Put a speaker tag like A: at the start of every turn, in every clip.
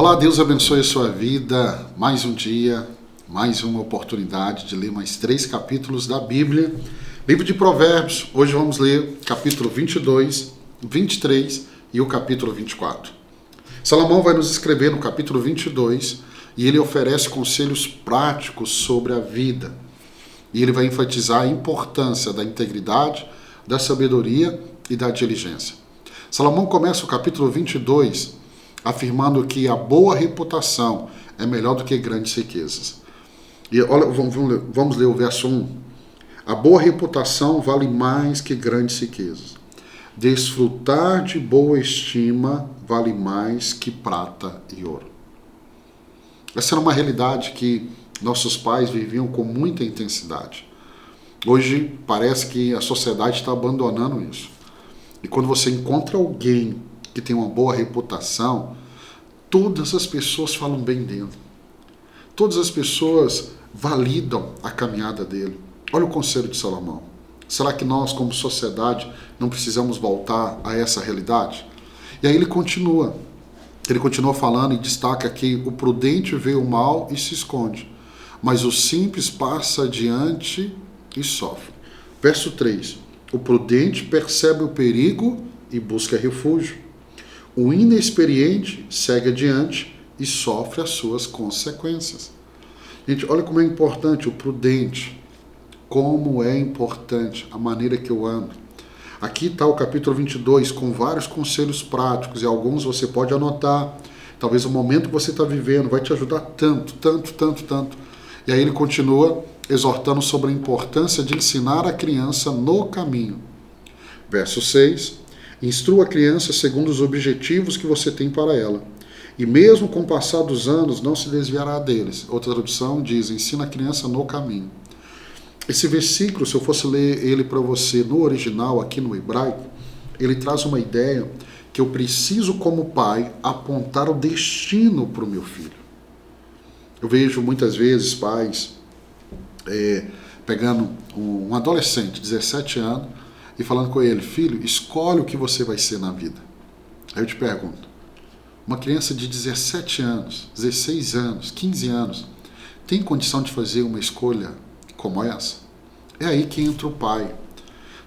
A: Olá, Deus abençoe a sua vida. Mais um dia, mais uma oportunidade de ler mais 3 capítulos da Bíblia. Livro de Provérbios. Hoje vamos ler capítulo 22, 23 e o capítulo 24. Salomão vai nos escrever no capítulo 22 e ele oferece conselhos práticos sobre a vida. E ele vai enfatizar a importância da integridade, da sabedoria e da diligência. Salomão começa o capítulo 22 afirmando que a boa reputação é melhor do que grandes riquezas. E olha, vamos ler o verso 1. A boa reputação vale mais que grandes riquezas. Desfrutar de boa estima vale mais que prata e ouro. Essa era uma realidade que nossos pais viviam com muita intensidade. Hoje parece que a sociedade está abandonando isso. E quando você encontra alguém que tem uma boa reputação, todas as pessoas falam bem dele. Todas as pessoas validam a caminhada dele. Olha o conselho de Salomão. Será que nós, como sociedade, não precisamos voltar a essa realidade? E aí ele continua. Ele continua falando e destaca que o prudente vê o mal e se esconde, mas o simples passa adiante e sofre. Verso 3. O prudente percebe o perigo e busca refúgio. O inexperiente segue adiante e sofre as suas consequências. Gente, olha como é importante o prudente. Como é importante a maneira que eu ando. Aqui está o capítulo 22 com vários conselhos práticos e alguns você pode anotar. Talvez o momento que você está vivendo vai te ajudar tanto. E aí ele continua exortando sobre a importância de ensinar a criança no caminho. Verso 6. Instrua a criança segundo os objetivos que você tem para ela. E mesmo com o passar dos anos, não se desviará deles. Outra tradução diz, ensina a criança no caminho. Esse versículo, se eu fosse ler ele para você no original, aqui no hebraico, ele traz uma ideia que eu preciso, como pai, apontar o destino para o meu filho. Eu vejo muitas vezes pais pegando um adolescente, 17 anos, e falando com ele, filho, escolhe o que você vai ser na vida. Aí eu te pergunto, uma criança de 17 anos, 16 anos, 15 anos, tem condição de fazer uma escolha como essa? É aí que entra o pai.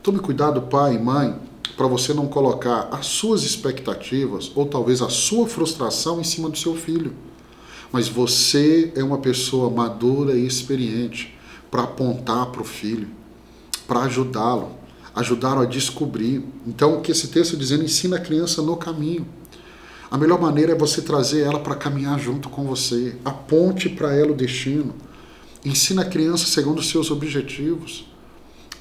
A: Tome cuidado, pai e mãe, para você não colocar as suas expectativas ou talvez a sua frustração em cima do seu filho. Mas você é uma pessoa madura e experiente para apontar para o filho, para ajudá-lo a descobrir. Então, o que esse texto está dizendo, ensina a criança no caminho. A melhor maneira é você trazer ela para caminhar junto com você. Aponte para ela o destino. Ensina a criança segundo os seus objetivos.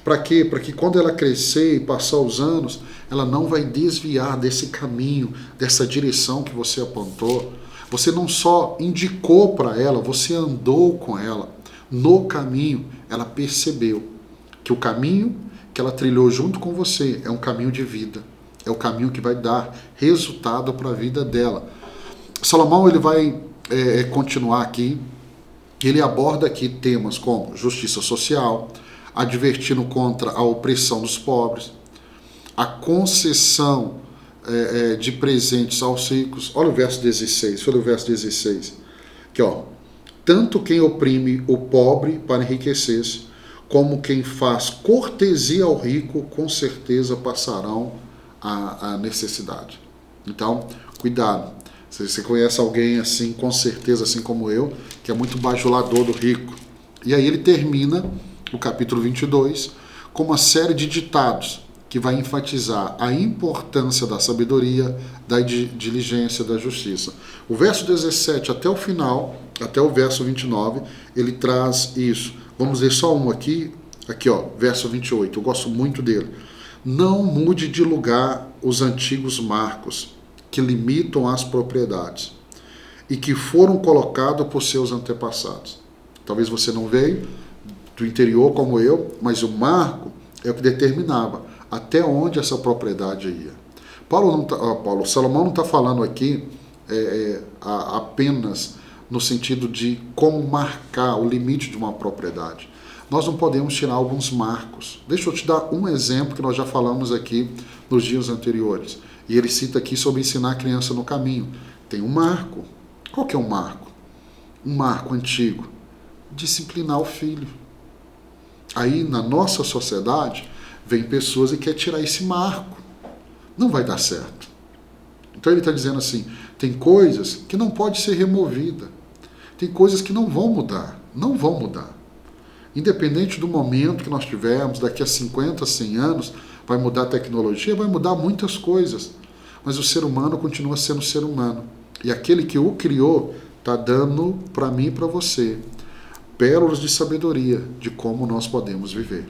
A: Para quê? Para que quando ela crescer e passar os anos, ela não vai desviar desse caminho, dessa direção que você apontou. Você não só indicou para ela, você andou com ela. No caminho, ela percebeu que o caminho que ela trilhou junto com você é um caminho de vida. É o caminho que vai dar resultado para a vida dela. Salomão ele vai continuar aqui. Ele aborda aqui temas como justiça social, advertindo contra a opressão dos pobres, a concessão de presentes aos ricos. Olha o verso 16, Aqui, ó. Tanto quem oprime o pobre para enriquecer-se, como quem faz cortesia ao rico, com certeza passarão a necessidade. Então, cuidado. Se você conhece alguém assim, com certeza, assim como eu, que é muito bajulador do rico. E aí ele termina o capítulo 22 com uma série de ditados que vai enfatizar a importância da sabedoria, da diligência, da justiça. O verso 17 até o final, até o verso 29, ele traz isso. Vamos ler só um aqui, ó, verso 28, eu gosto muito dele. Não mude de lugar os antigos marcos que limitam as propriedades e que foram colocados por seus antepassados. Talvez você não veio do interior como eu, mas o marco é o que determinava até onde essa propriedade ia. Salomão não está falando aqui apenas no sentido de como marcar o limite de uma propriedade. Nós não podemos tirar alguns marcos. Deixa eu te dar um exemplo que nós já falamos aqui nos dias anteriores. E ele cita aqui sobre ensinar a criança no caminho. Tem um marco. Qual que é o marco? Um marco antigo. Disciplinar o filho. Aí, na nossa sociedade, vem pessoas e quer tirar esse marco. Não vai dar certo. Então ele está dizendo assim, tem coisas que não pode ser removida. Tem coisas que não vão mudar. Não vão mudar. Independente do momento que nós tivermos, daqui a 50, 100 anos, vai mudar a tecnologia, vai mudar muitas coisas. Mas o ser humano continua sendo ser humano. E aquele que o criou está dando para mim e para você pérolas de sabedoria de como nós podemos viver.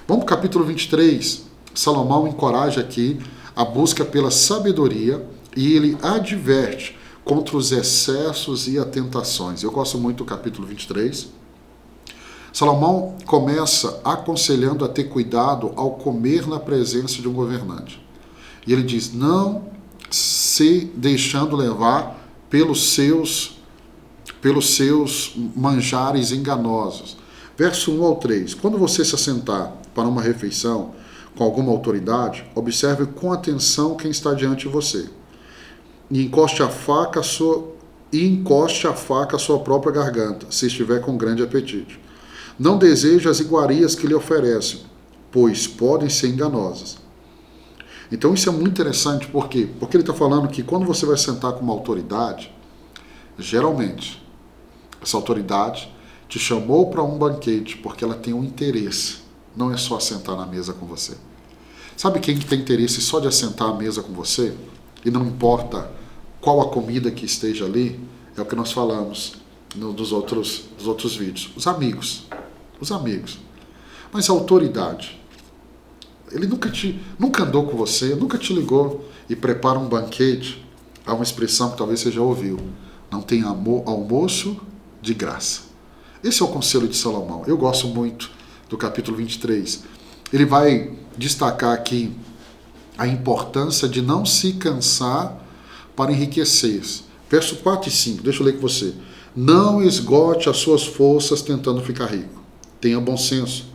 A: Vamos para o capítulo 23. Salomão encoraja aqui a busca pela sabedoria e ele adverte contra os excessos e as tentações. Eu gosto muito do capítulo 23. Salomão começa aconselhando a ter cuidado ao comer na presença de um governante. E ele diz, não se deixando levar pelos seus manjares enganosos. Verso 1 ao 3. Quando você se assentar para uma refeição com alguma autoridade, observe com atenção quem está diante de você. E encoste a faca à sua própria garganta, se estiver com grande apetite. Não deseje as iguarias que lhe oferecem, pois podem ser enganosas. Então isso é muito interessante, por quê? Porque ele está falando que quando você vai sentar com uma autoridade, geralmente, essa autoridade te chamou para um banquete porque ela tem um interesse, não é só sentar na mesa com você. Sabe quem tem interesse só de assentar à mesa com você? E não importa qual a comida que esteja ali, é o que nós falamos dos outros vídeos. Os amigos. Mas a autoridade, ele nunca andou com você, nunca te ligou e prepara um banquete. Há uma expressão que talvez você já ouviu. Não tem almoço de graça. Esse é o conselho de Salomão. Eu gosto muito do capítulo 23. Ele vai destacar aqui a importância de não se cansar para enriquecer. Verso 4 e 5, deixa eu ler com você. Não esgote as suas forças tentando ficar rico. Tenha bom senso.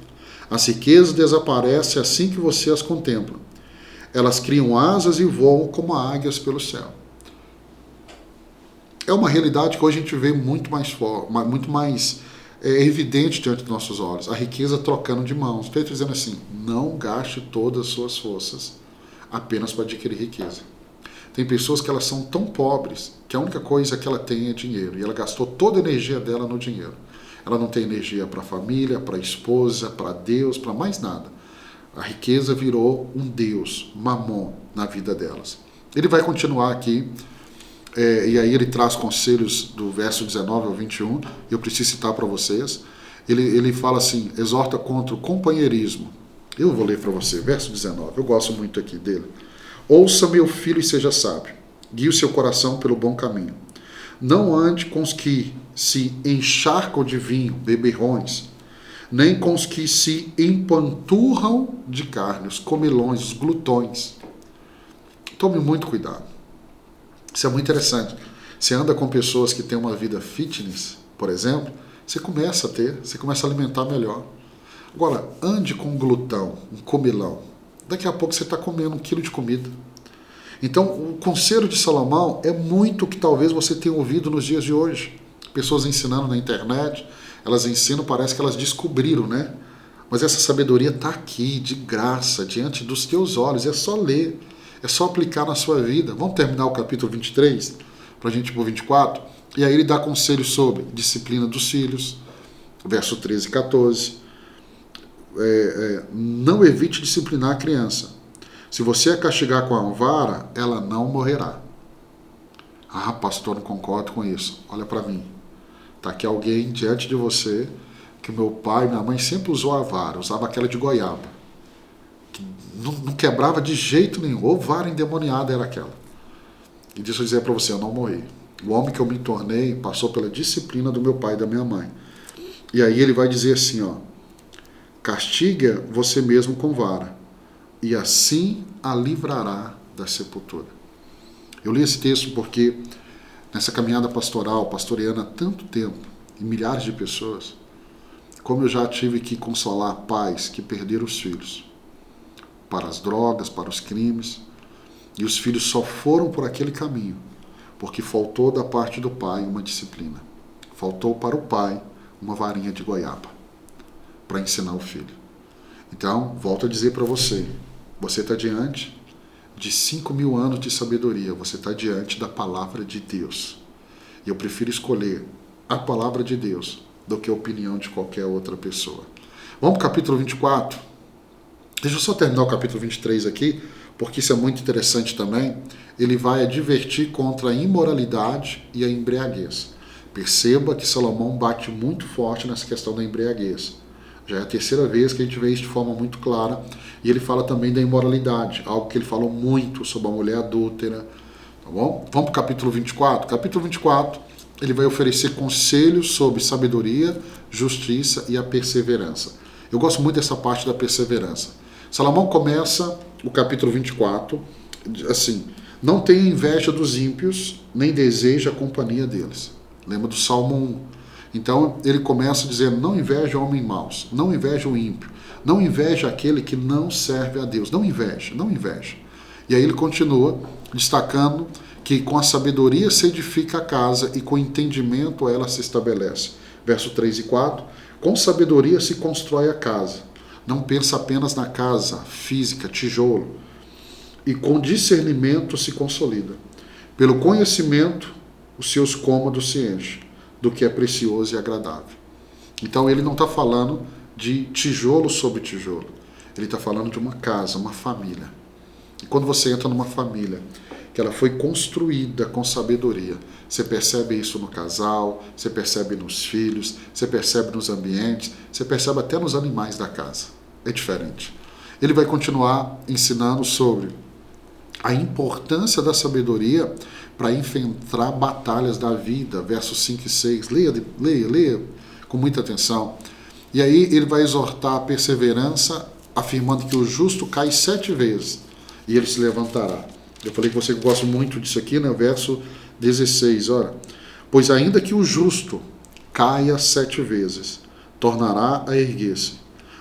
A: As riquezas desaparecem assim que você as contempla. Elas criam asas e voam como águias pelo céu. É uma realidade que hoje a gente vê muito mais evidente diante dos nossos olhos. A riqueza trocando de mãos. Estou dizendo assim, não gaste todas as suas forças apenas para adquirir riqueza. Tem pessoas que elas são tão pobres que a única coisa que ela tem é dinheiro. E ela gastou toda a energia dela no dinheiro. Ela não tem energia para a família, para a esposa, para Deus, para mais nada. A riqueza virou um Deus, mamon, na vida delas. Ele vai continuar aqui, e aí ele traz conselhos do verso 19 ao 21, eu preciso citar para vocês. Ele fala assim, exorta contra o companheirismo. Eu vou ler para você, verso 19, eu gosto muito aqui dele. Ouça, meu filho, e seja sábio. Guie o seu coração pelo bom caminho. Não ande com os que se encharcam de vinho, beberrões, nem com os que se empanturram de carne, os comilões, os glutões. Tome muito cuidado. Isso é muito interessante. Você anda com pessoas que têm uma vida fitness, por exemplo, você começa a alimentar melhor. Agora, ande com um glutão, um comilão. Daqui a pouco você está comendo 1 quilo de comida. Então, o conselho de Salomão é muito o que talvez você tenha ouvido nos dias de hoje. Pessoas ensinando na internet, elas ensinam, parece que elas descobriram, né? Mas essa sabedoria está aqui, de graça, diante dos teus olhos. É só ler, é só aplicar na sua vida. Vamos terminar o capítulo 23, para a gente ir para o 24? E aí ele dá conselhos sobre disciplina dos filhos, verso 13 e 14. Não evite disciplinar a criança. Se você a castigar com a vara, ela não morrerá. Ah, pastor, não concordo com isso. Olha para mim. Está aqui alguém diante de você que meu pai e minha mãe sempre usou a vara, usava aquela de goiaba. Que não quebrava de jeito nenhum. Ou vara endemoniada era aquela. E deixa eu dizer para você, eu não morri. O homem que eu me tornei passou pela disciplina do meu pai e da minha mãe. E aí ele vai dizer assim, ó. Castiga você mesmo com vara, e assim a livrará da sepultura. Eu li esse texto porque nessa caminhada pastoral, pastoreando há tanto tempo, e milhares de pessoas, como eu já tive que consolar pais que perderam os filhos para as drogas, para os crimes, e os filhos só foram por aquele caminho Porque faltou da parte do pai uma disciplina. Faltou para o pai uma varinha de goiaba para ensinar o filho. Então, volto a dizer para você, você está diante de 5.000 anos de sabedoria, você está diante da palavra de Deus. E eu prefiro escolher a palavra de Deus do que a opinião de qualquer outra pessoa. Vamos para o capítulo 24? Deixa eu só terminar o capítulo 23 aqui, porque isso é muito interessante também. Ele vai advertir contra a imoralidade e a embriaguez. Perceba que Salomão bate muito forte nessa questão da embriaguez. Já é a terceira vez que a gente vê isso de forma muito clara. E ele fala também da imoralidade, algo que ele falou muito sobre a mulher adúltera. Tá bom? Vamos para o capítulo 24? Capítulo 24, ele vai oferecer conselhos sobre sabedoria, justiça e a perseverança. Eu gosto muito dessa parte da perseverança. Salomão começa o capítulo 24 assim: não tenha inveja dos ímpios, nem deseja a companhia deles. Lembra do Salmo 1. Então ele começa dizendo: não inveja homens maus, não inveja o ímpio, não inveja aquele que não serve a Deus. Não inveja, não inveja. E aí ele continua destacando que com a sabedoria se edifica a casa e com entendimento ela se estabelece. Verso 3 e 4. Com sabedoria se constrói a casa. Não pensa apenas na casa física, tijolo. E com discernimento se consolida. Pelo conhecimento, os seus cômodos se enchem do que é precioso e agradável. Então ele não está falando de tijolo sobre tijolo. Ele está falando de uma casa, uma família. E quando você entra numa família que ela foi construída com sabedoria, você percebe isso no casal, você percebe nos filhos, você percebe nos ambientes, você percebe até nos animais da casa. É diferente. Ele vai continuar ensinando sobre a importância da sabedoria para enfrentar batalhas da vida, versos 5 e 6. Leia com muita atenção. E aí ele vai exortar a perseverança, afirmando que o justo cai 7 vezes e ele se levantará. Eu falei que você gosta muito disso aqui, né? Verso 16, olha. Pois ainda que o justo caia 7 vezes, tornará a erguer-se,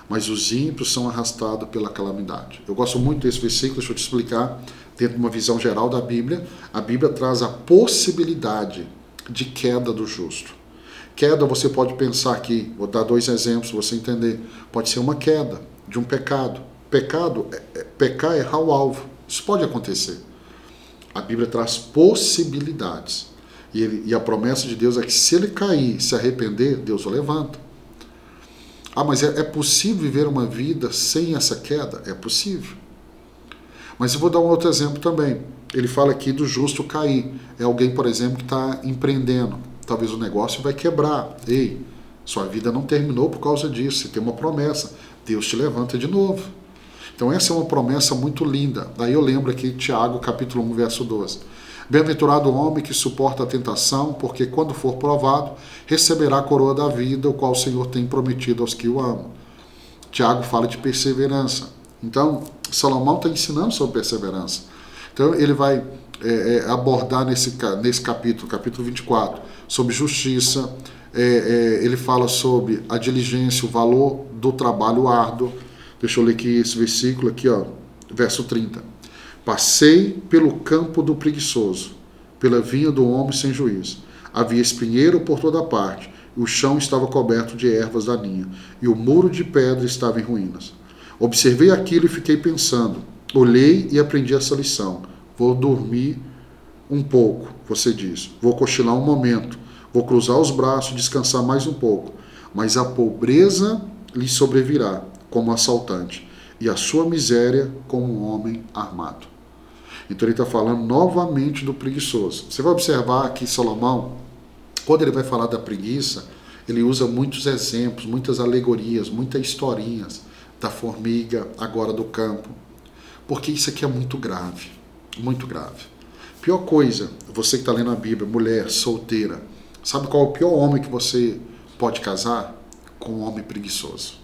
A: mas os ímpios são arrastados pela calamidade. Eu gosto muito desse versículo, deixa eu te explicar. Dentro de uma visão geral da Bíblia, a Bíblia traz a possibilidade de queda do justo. Queda, você pode pensar aqui, vou dar 2 exemplos para você entender. Pode ser uma queda de um pecado. Pecar é errar o alvo. Isso pode acontecer. A Bíblia traz possibilidades. E a promessa de Deus é que se ele cair, se arrepender, Deus o levanta. Ah, mas é possível viver uma vida sem essa queda? É possível. Mas eu vou dar um outro exemplo também. Ele fala aqui do justo cair. É alguém, por exemplo, que está empreendendo. Talvez o negócio vai quebrar. Ei, sua vida não terminou por causa disso. Você tem uma promessa. Deus te levanta de novo. Então essa é uma promessa muito linda. Daí eu lembro aqui Tiago, capítulo 1, verso 12. Bem-aventurado o homem que suporta a tentação, porque quando for provado, receberá a coroa da vida, o qual o Senhor tem prometido aos que o amam. Tiago fala de perseverança. Então, Salomão está ensinando sobre perseverança. Então, ele vai abordar nesse capítulo 24, sobre justiça. Ele fala sobre a diligência, o valor do trabalho árduo. Deixa eu ler aqui esse versículo, aqui, ó, verso 30. Passei pelo campo do preguiçoso, pela vinha do homem sem juízo. Havia espinheiro por toda parte, e o chão estava coberto de ervas daninhas, e o muro de pedra estava em ruínas. Observei aquilo e fiquei pensando. Olhei e aprendi essa lição. Vou dormir um pouco, você diz. Vou cochilar um momento. Vou cruzar os braços e descansar mais um pouco. Mas a pobreza lhe sobrevirá como assaltante, e a sua miséria como um homem armado. Então ele está falando novamente do preguiçoso. Você vai observar que Salomão, quando ele vai falar da preguiça, ele usa muitos exemplos, muitas alegorias, muitas historinhas da formiga, agora do campo. Porque isso aqui é muito grave, muito grave. Pior coisa, você que está lendo a Bíblia, mulher, solteira, sabe qual é o pior homem que você pode casar? Com um homem preguiçoso.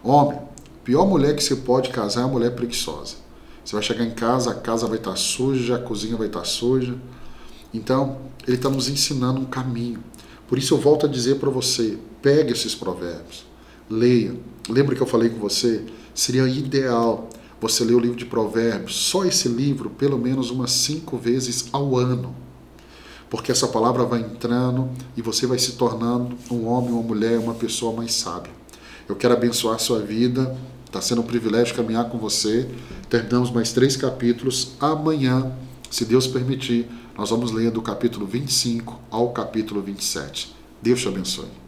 A: Homem, pior mulher que você pode casar é a mulher preguiçosa. Você vai chegar em casa, a casa vai estar suja, a cozinha vai estar suja. Então, ele está nos ensinando um caminho. Por isso eu volto a dizer para você, pegue esses provérbios, leia. Lembra que eu falei com você? Seria ideal você lê o livro de Provérbios, só esse livro, pelo menos umas 5 vezes ao ano. Porque essa palavra vai entrando e você vai se tornando um homem, uma mulher, uma pessoa mais sábia. Eu quero abençoar a sua vida. Está sendo um privilégio caminhar com você. Terminamos mais 3 capítulos. Amanhã, se Deus permitir, nós vamos ler do capítulo 25 ao capítulo 27. Deus te abençoe.